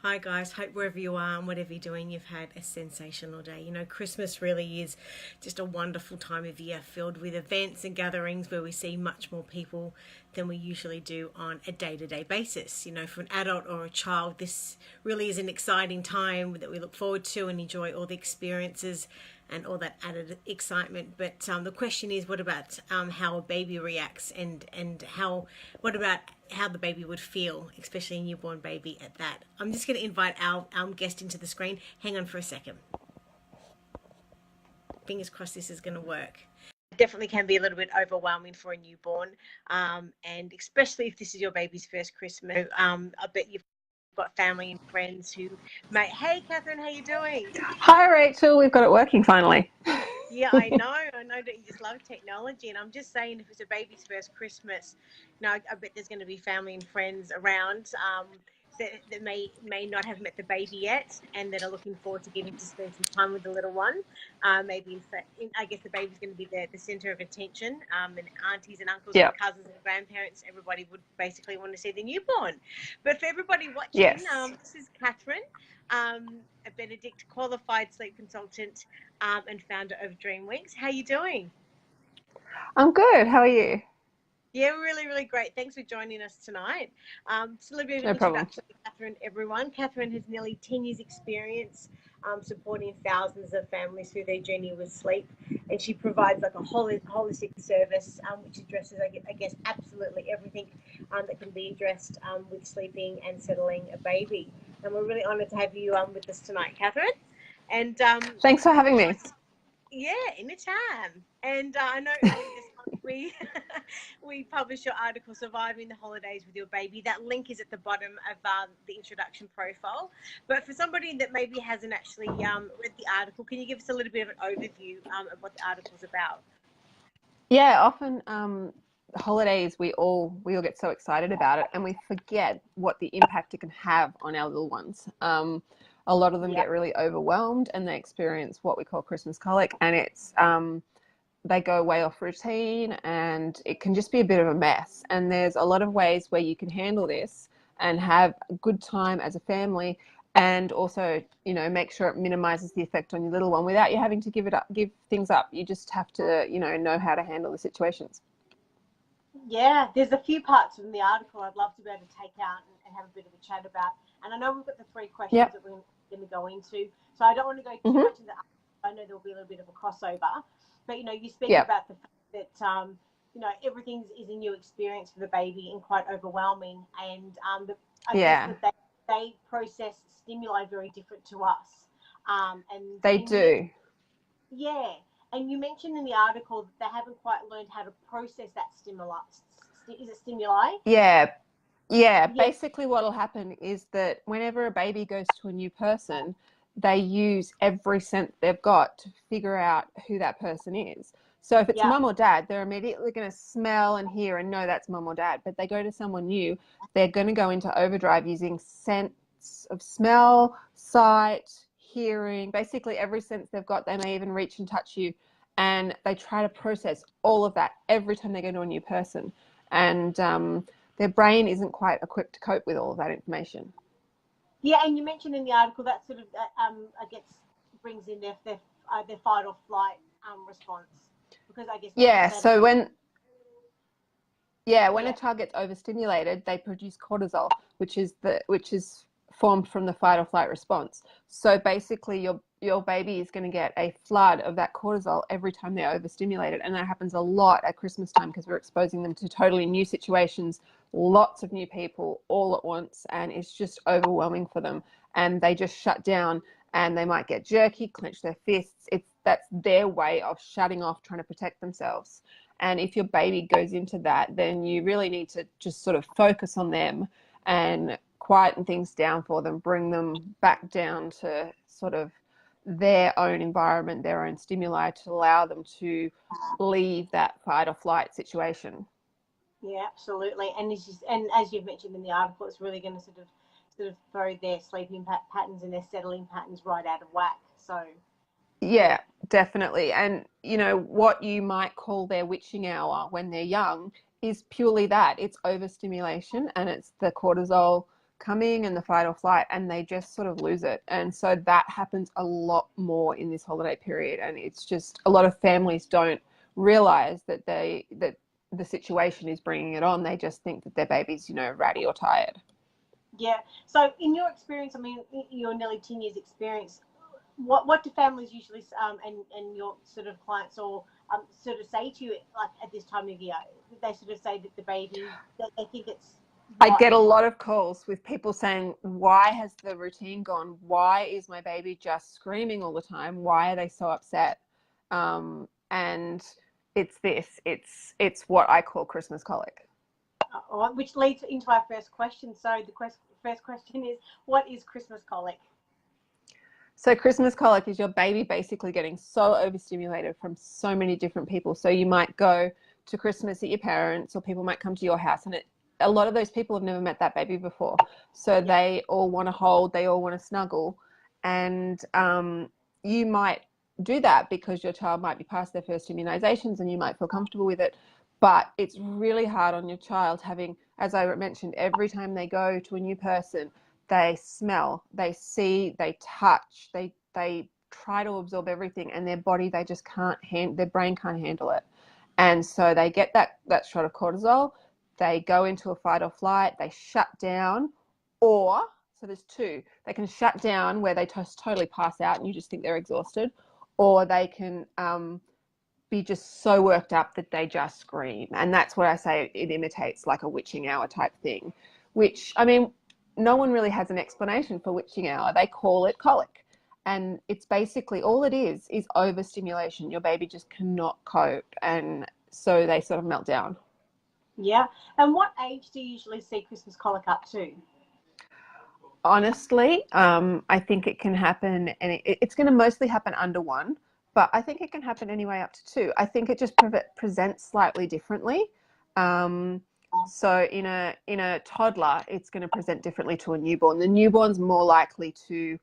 Hi guys, hope wherever you are and whatever you're doing, you've had a sensational day. You know, Christmas really is just a wonderful time of year filled with events and gatherings where we see much more people than we usually do on a day to day basis. You know, for an adult or a child, this really is an exciting time that we look forward to and enjoy all the experiences and all that added excitement. But the question is, what about how a baby reacts, and what about how the baby would feel, especially a newborn baby at that. I'm just going to invite our guest into the screen. Hang on for a second. Fingers crossed this is going to work. It definitely can be a little bit overwhelming for a newborn, and especially if this is your baby's first Christmas. I bet you've got family and friends who may. Hey, Catherine, how you doing? Hi, Rachel. We've got it working finally. Yeah, I know. I know that you just love technology, and I'm just saying, if it's a baby's first Christmas, I bet there's going to be family and friends around that may not have met the baby yet, and that are looking forward to getting to spend some time with the little one. Maybe in fact, I guess the baby's going to be the center of attention, and aunties and uncles and Yep. cousins and grandparents, everybody would basically want to see the newborn. But for everybody watching, Yes. this is Catherine, a Benedict qualified sleep consultant and founder of Dreamwinks. How are you doing? I'm good. How are you? Yeah, really, really great. Thanks for joining us tonight. Just a little bit of an No problem. introduction to Catherine, everyone. Catherine has nearly 10 years' experience supporting thousands of families through their journey with sleep. And she provides like a holistic service which addresses, I guess, absolutely everything that can be addressed with sleeping and settling a baby. And we're really honoured to have you with us tonight, Catherine. And Thanks for having me. yeah, anytime. And I know earlier this month we we published your article, "Surviving the Holidays with Your Baby." That link is at the bottom of the introduction profile. But for somebody that maybe hasn't actually read the article, can you give us a little bit of an overview of what the article's about? Yeah, often holidays we all get so excited about it and we forget what the impact it can have on our little ones. A lot of them Yeah, get really overwhelmed and they experience what we call Christmas colic, and it's they go way off routine and it can just be a bit of a mess. And there's a lot of ways where you can handle this and have a good time as a family, and also, make sure it minimizes the effect on your little one without you having to give things up. You just have to, know how to handle the situations. yeah. There's a few parts from the article I'd love to be able to take out and have a bit of a chat about. And I know we've got the three questions Yep. that we're going to go into, so I don't want to go too Mm-hmm. much into the article. I know there'll be a little bit of a crossover, but you speak Yep. about the fact that everything is a new experience for the baby and quite overwhelming, and I guess Yeah, that they process stimuli very different to us. they And you mentioned, do. yeah, and you mentioned in the article that they haven't quite learned how to process that stimuli. Is it stimuli? Yeah. Yeah, Yeah, basically what'll happen is that whenever a baby goes to a new person, they use every sense they've got to figure out who that person is. So if it's yeah, mum or dad, they're immediately going to smell and hear and know that's mum or dad. But they go to someone new, they're going to go into overdrive using sense of smell, sight, hearing, basically every sense they've got. They may even reach and touch you. And they try to process all of that every time they go to a new person. And their brain isn't quite equipped to cope with all of that information. yeah. And you mentioned in the article that sort of I guess brings in their fight or flight response, because I guess like you Yeah, said, so when a yeah, child gets overstimulated, they produce cortisol, which is formed from the fight or flight response. So basically, your baby is going to get a flood of that cortisol every time they're overstimulated, and that happens a lot at Christmas time because we're exposing them to totally new situations, lots of new people all at once, and it's just overwhelming for them, and they just shut down. And they might get jerky, clench their fists. That's their way of shutting off, trying to protect themselves. And if your baby goes into that, then you really need to just sort of focus on them and quieten things down for them, bring them back down to sort of their own environment, their own stimuli, to allow them to leave that fight or flight situation. yeah, absolutely. And as you've mentioned in the article, it's really going to sort of throw their sleeping patterns and their settling patterns right out of whack. So Yeah, definitely. And, what you might call their witching hour when they're young is purely that. It's overstimulation and it's the cortisol coming and the fight or flight, and they just sort of lose it. And so that happens a lot more in this holiday period. And it's just a lot of families don't realize that that the situation is bringing it on. They just think that their baby's, ratty or tired. Yeah. So in your experience, I mean, your nearly 10 years experience, what do families usually and your sort of clients or sort of say to you like at this time of year? They sort of say that the baby, that they think it's I get a lot of calls with people saying, why has the routine gone? Why is my baby just screaming all the time? Why are they so upset? And it's what I call Christmas colic. Which leads into our first question. So the first question is, what is Christmas colic? So Christmas colic is your baby basically getting so overstimulated from so many different people. So you might go to Christmas at your parents', or people might come to your house, and a lot of those people have never met that baby before. So they all want to hold, they all want to snuggle. And you might do that because your child might be past their first immunizations and you might feel comfortable with it. But it's really hard on your child having, as I mentioned, every time they go to a new person, they smell, they see, they touch, they try to absorb everything, and their body, they just their brain can't handle it. And so they get that shot of cortisol, they go into a fight or flight, they shut down, or, so there's two, they can shut down where they totally pass out and you just think they're exhausted, or they can be just so worked up that they just scream. And that's what I say, it imitates like a witching hour type thing, which, I mean, no one really has an explanation for witching hour. They call it colic. And it's basically, all it is overstimulation. Your baby just cannot cope. And so they sort of melt down. Yeah. And what age do you usually see Christmas colic up to? Honestly, I think it can happen, and it's going to mostly happen under 1, but I think it can happen anyway up to 2. I think it just presents slightly differently. So in a toddler, it's going to present differently to a newborn. The newborn's more likely to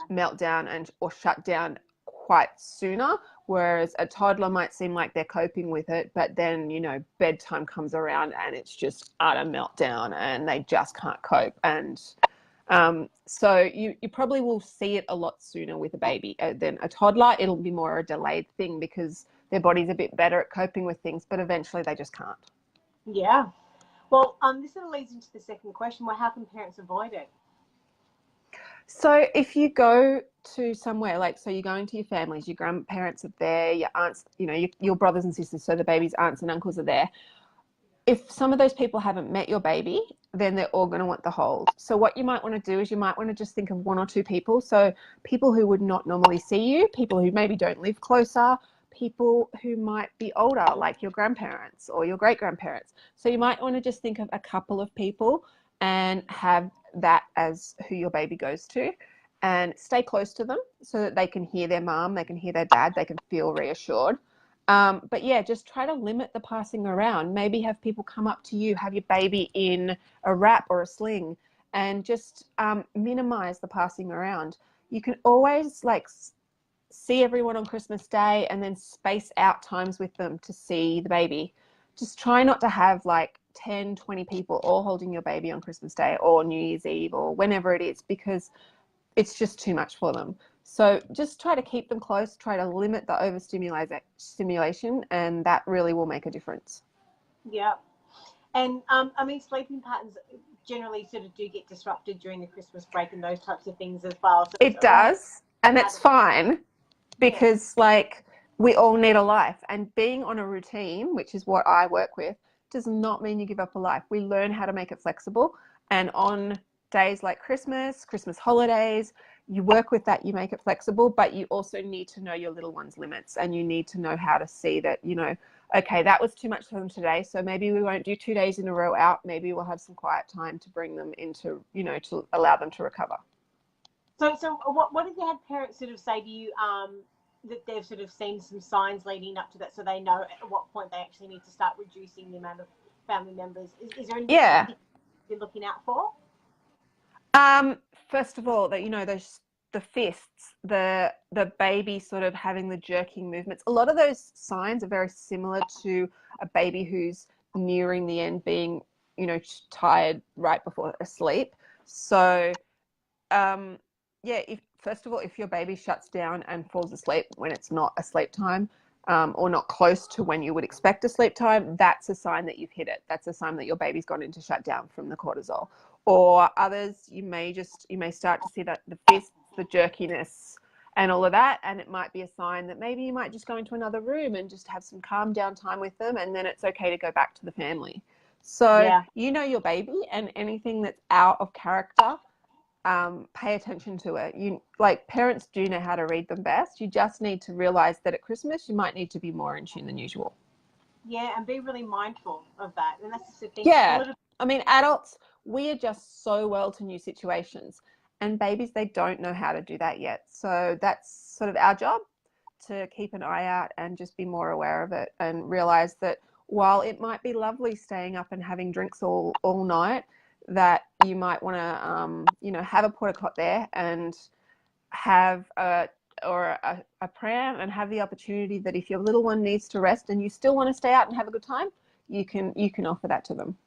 melt down or shut down quite sooner, whereas a toddler might seem like they're coping with it, but then, bedtime comes around and it's just utter meltdown and they just can't cope. And so you probably will see it a lot sooner with a baby than a toddler. It'll be more a delayed thing because their body's a bit better at coping with things, but eventually they just can't. Yeah. Well, this sort of leads into the second question. Well, how can parents avoid it? So if you go to somewhere, like, so you're going to your families, your grandparents are there, your aunts, your brothers and sisters, so the baby's aunts and uncles are there. If some of those people haven't met your baby, then they're all going to want the hold. So what you might want to do is you might want to just think of 1 or 2 people. So people who would not normally see you, people who maybe don't live closer, people who might be older, like your grandparents or your great-grandparents. So you might want to just think of a couple of people and have that as who your baby goes to, and stay close to them so that they can hear their mom, they can hear their dad, they can feel reassured. But yeah, just try to limit the passing around. Maybe have people come up to you, have your baby in a wrap or a sling, and just minimize the passing around. You can always see everyone on Christmas Day and then space out times with them to see the baby. Just try not to have 10, 20 people all holding your baby on Christmas Day or New Year's Eve or whenever it is, because it's just too much for them. So just try to keep them close, try to limit the overstimulation, and that really will make a difference. Yeah. And I mean, sleeping patterns generally sort of do get disrupted during the Christmas break and those types of things as well. So it does, and it's fine because we all need a life, and being on a routine, which is what I work with, does not mean you give up a life. We learn how to make it flexible, and on days like Christmas holidays, you work with that, you make it flexible, but you also need to know your little one's limits, and you need to know how to see that, okay, that was too much for them today, so maybe we won't do 2 days in a row out. Maybe we'll have some quiet time to bring them into, to allow them to recover. So what have you had parents sort of say to you that they've sort of seen some signs leading up to that, so they know at what point they actually need to start reducing the amount of family members? Is there anything you're looking out for? First of all, that the fists, the baby sort of having the jerking movements. A lot of those signs are very similar to a baby who's nearing the end, being tired right before asleep. So, yeah, first of all, if your baby shuts down and falls asleep when it's not a sleep time, or not close to when you would expect a sleep time, that's a sign that you've hit it. That's a sign that your baby's gone into shutdown from the cortisol. Or others, you may start to see that the fists, the jerkiness, and all of that, and it might be a sign that maybe you might just go into another room and just have some calm down time with them, and then it's okay to go back to the family. So you know your baby, and anything that's out of character, pay attention to it. Parents do know how to read them best. You just need to realize that at Christmas you might need to be more in tune than usual. Yeah, and be really mindful of that. And that's just the thing. Yeah, I mean, adults, we adjust so well to new situations, and babies, they don't know how to do that yet. So that's sort of our job, to keep an eye out and just be more aware of it, and realize that while it might be lovely staying up and having drinks all night, that you might want to, have a porta cot there and have a pram, and have the opportunity that if your little one needs to rest and you still want to stay out and have a good time, you can offer that to them.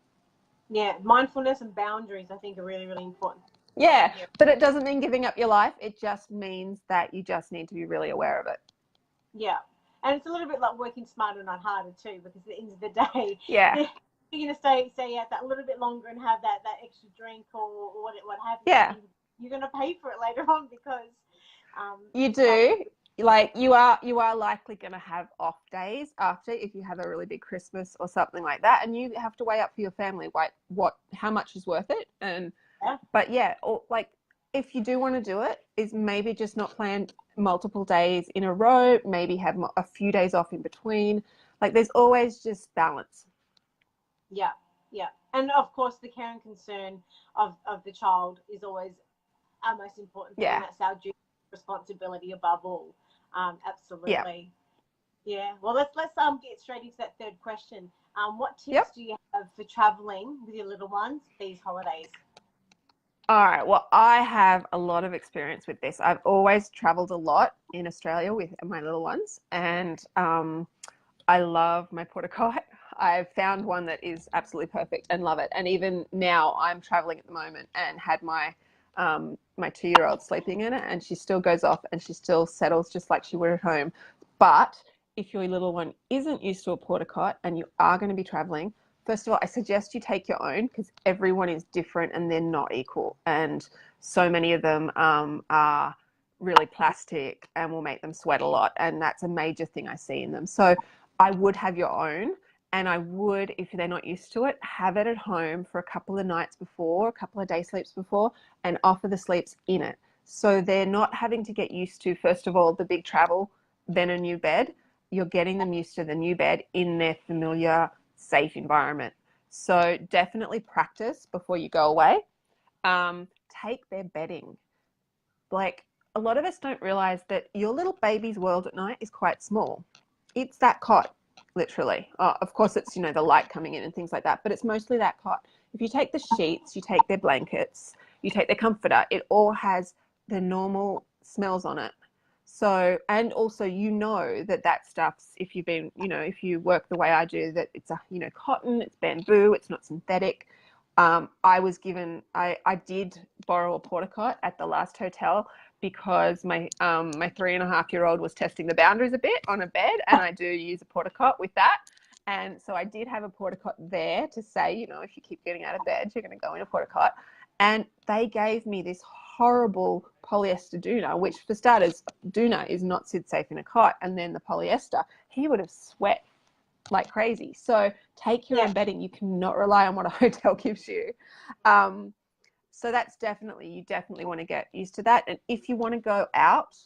Yeah, mindfulness and boundaries, I think, are really, really important. Yeah, but it doesn't mean giving up your life. It just means that you just need to be really aware of it. Yeah, and it's a little bit like working smarter, not harder too, because at the end of the day, Yeah, you're going to stay out that a little bit longer and have that extra drink or what have you. yeah. You're going to pay for it later on, because You do. Like, you are likely going to have off days after, if you have a really big Christmas or something like that, and you have to weigh up for your family how much is worth it. And but yeah, if you do want to do it, is maybe just not plan multiple days in a row, maybe have a few days off in between. Like, there's always just balance. Yeah, and of course the care and concern of the child is always our most important thing. Yeah. That's our duty, responsibility above all. Absolutely. Yeah. Well, let's get straight into that third question. What tips do you have for traveling with your little ones these holidays? All right. Well, I have a lot of experience with this. I've always traveled a lot in Australia with my little ones, and I love my porta cot. I've found one that is absolutely perfect and love it. And even now, I'm traveling at the moment and had my 2-year-old sleeping in it, and she still goes off and she still settles just like she would at home. But if your little one isn't used to a porta cot and you are going to be traveling, first of all, I suggest you take your own, because everyone is different and they're not equal. And so many of them are really plastic and will make them sweat a lot. And that's a major thing I see in them. So I would have your own. And I would, if they're not used to it, have it at home for a couple of nights before, a couple of day sleeps before, and offer the sleeps in it. So they're not having to get used to, first of all, the big travel, then a new bed. You're getting them used to the new bed in their familiar, safe environment. So definitely practice before you go away. Take their bedding. Like, a lot of us don't realize that your little baby's world at night is quite small. It's that cot, literally. Of course, it's, the light coming in and things like that, but it's mostly that cot. If you take the sheets, you take their blankets, you take their comforter, it all has the normal smells on it. So, and also, that stuff's, if you've been, if you work the way I do, that it's cotton, it's bamboo, it's not synthetic. I did borrow a porta cot at the last hotel, because my 3.5-year-old was testing the boundaries a bit on a bed, and I do use a porta cot with that. And so I did have a porta cot there to say, if you keep getting out of bed, you're going to go in a porta cot. And they gave me this horrible polyester doona, which, for starters, doona is not safe in a cot. And then the polyester, he would have sweat like crazy. So take your own bedding. You cannot rely on what a hotel gives you. So that's you definitely want to get used to that. And if you want to go out,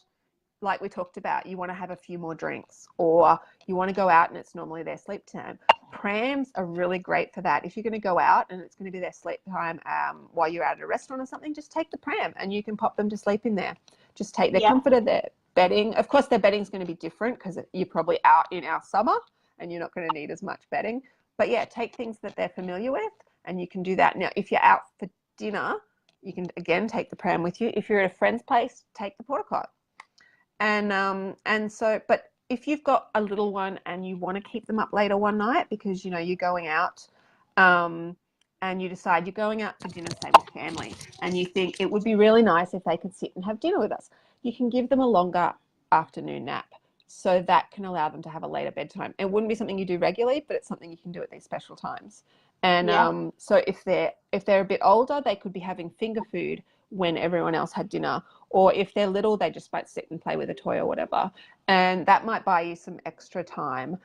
like we talked about, you want to have a few more drinks, or you want to go out and it's normally their sleep time, prams are really great for that. If you're going to go out and it's going to be their sleep time while you're at a restaurant or something, just take the pram and you can pop them to sleep in there. Just take their comforter, their bedding. Of course, their bedding's going to be different, because you're probably out in our summer and you're not going to need as much bedding. But yeah, take things that they're familiar with, and you can do that. Now, if you're out for dinner, you can again take the pram with you. If you're at a friend's place, take the porta cot. But if you've got a little one and you want to keep them up later one night because you're going out, and you decide you're going out to dinner, say, with family, and you think it would be really nice if they could sit and have dinner with us, you can give them a longer afternoon nap. So that can allow them to have a later bedtime. It wouldn't be something you do regularly, but it's something you can do at these special times. And so if they're a bit older, they could be having finger food when everyone else had dinner. Or if they're little, they just might sit and play with a toy or whatever. And that might buy you some extra time.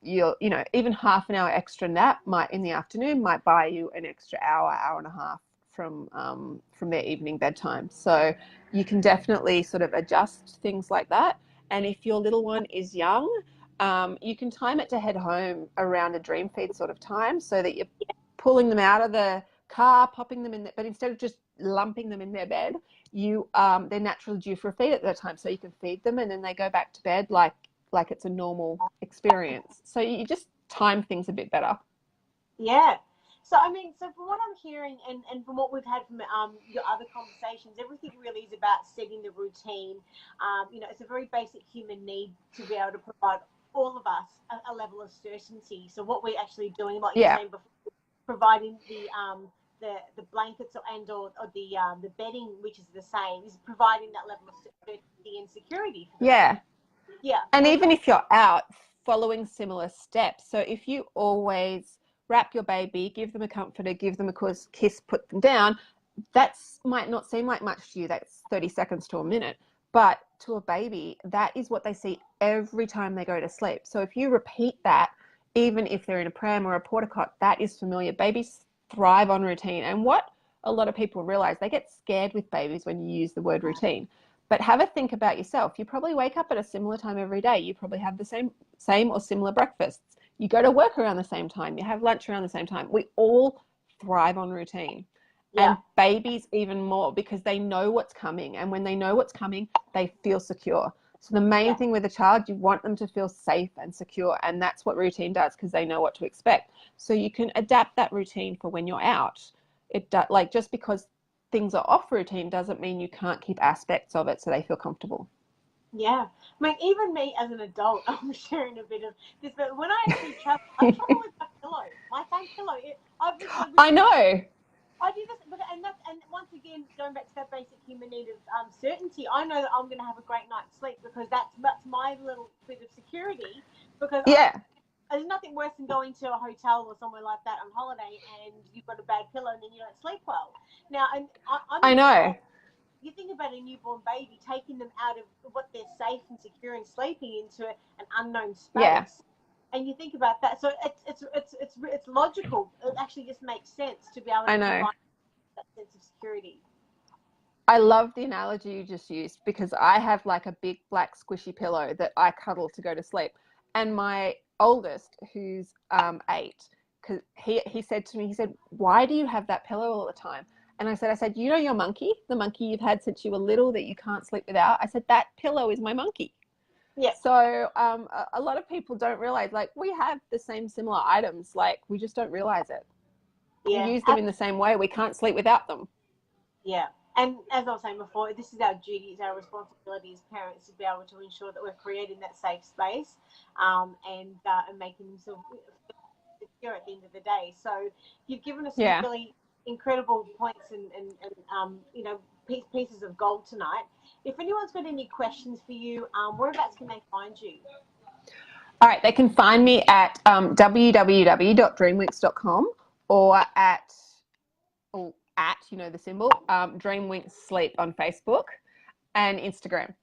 Even half an hour extra nap in the afternoon might buy you an extra hour, hour and a half from their evening bedtime. So you can definitely sort of adjust things like that. And if your little one is young, you can time it to head home around a dream feed sort of time, so that you're pulling them out of the car, popping them in there, but instead of just lumping them in their bed, they're naturally due for a feed at that time. So you can feed them and then they go back to bed like it's a normal experience. So you just time things a bit better. Yeah. So, I mean, so from what I'm hearing and from what we've had from your other conversations, everything really is about setting the routine. It's a very basic human need to be able to provide all of us a level of certainty. So what we're actually doing, like you were saying before, providing the blankets or the bedding, which is the same, is providing that level of certainty and security for them. Yeah. And even if you're out, following similar steps. So if you always wrap your baby, give them a comforter, give them a kiss, put them down, that might not seem like much to you. That's 30 seconds to a minute. But to a baby, that is what they see every time they go to sleep. So if you repeat that, even if they're in a pram or a porta cot, that is familiar. Babies thrive on routine. And what a lot of people realize, they get scared with babies when you use the word routine. But have a think about yourself. You probably wake up at a similar time every day. You probably have the same or similar breakfasts. You go to work around the same time. You have lunch around the same time. We all thrive on routine. And babies even more, because they know what's coming. And when they know what's coming, they feel secure. So the main thing with a child, you want them to feel safe and secure. And that's what routine does, because they know what to expect. So you can adapt that routine for when you're out. Just because things are off routine doesn't mean you can't keep aspects of it so they feel comfortable. Yeah. I mean, even me as an adult, I'm sharing a bit of this, but when I actually travel, I travel with my pillow, my same pillow. I know. I do this, and once again, going back to that basic human need of certainty, I know that I'm going to have a great night's sleep, because that's my little bit of security. Because there's nothing worse than going to a hotel or somewhere like that on holiday and you've got a bad pillow and then you don't sleep well. Now, and I know. You think about a newborn baby, taking them out of what they're safe and secure and sleeping into an unknown space. And you think about that, so it's logical. It actually just makes sense to be able to provide that sense of security. I love the analogy you just used, because I have like a big black squishy pillow that I cuddle to go to sleep. And my oldest, who's 8, because he said to me, he said, "Why do you have that pillow all the time?" And I said, "You know your monkey, the monkey you've had since you were little that you can't sleep without?" I said, "That pillow is my monkey." Yeah. So a lot of people don't realize, like, we have the same similar items, like we just don't realize it. Yeah. We use them in the same way. We can't sleep without them. Yeah. And as I was saying before, this is our duty, it's our responsibility as parents to be able to ensure that we're creating that safe space and making them feel secure at the end of the day. So you've given us some really incredible points and pieces of gold tonight. If anyone's got any questions for you, whereabouts can they find you? All right, they can find me at www.dreamwinks.com or at the symbol, Dreamwinks Sleep on Facebook and Instagram.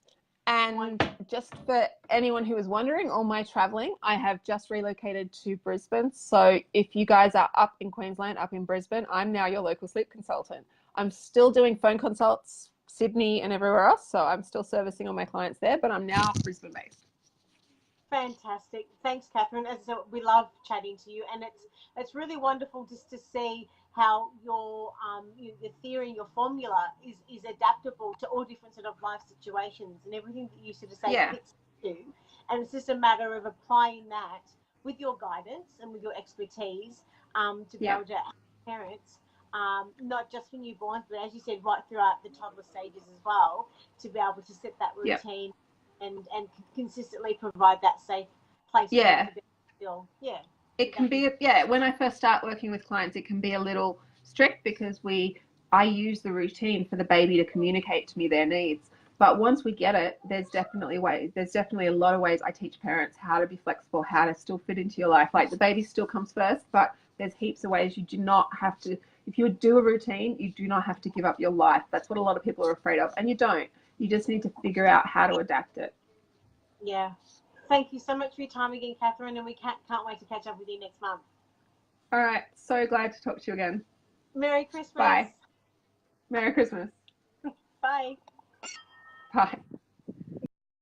And just for anyone who is wondering, all my traveling, I have just relocated to Brisbane. So if you guys are up in Queensland, up in Brisbane, I'm now your local sleep consultant. I'm still doing phone consults, Sydney and everywhere else. So I'm still servicing all my clients there, but I'm now Brisbane based. Fantastic. Thanks, Catherine. As I said, we love chatting to you, and it's really wonderful just to see how your theory and your formula is adaptable to all different sort of life situations, and everything that you sort of say fits to. And it's just a matter of applying that with your guidance and with your expertise to be able to help parents, not just for newborns, but as you said, right throughout the toddler stages as well, to be able to set that routine. And consistently provide that safe place for them to be still. Yeah. It can be, yeah, when I first start working with clients, it can be a little strict because I use the routine for the baby to communicate to me their needs. But once we get it, there's definitely a lot of ways I teach parents how to be flexible, how to still fit into your life. Like the baby still comes first, but there's heaps of ways you do not have to, if you do a routine, you do not have to give up your life. That's what a lot of people are afraid of. And you don't. You just need to figure out how to adapt it. Yeah. Thank you so much for your time again, Catherine, and we can't wait to catch up with you next month. All right. So glad to talk to you again. Merry Christmas. Bye. Merry Christmas. Bye. Bye.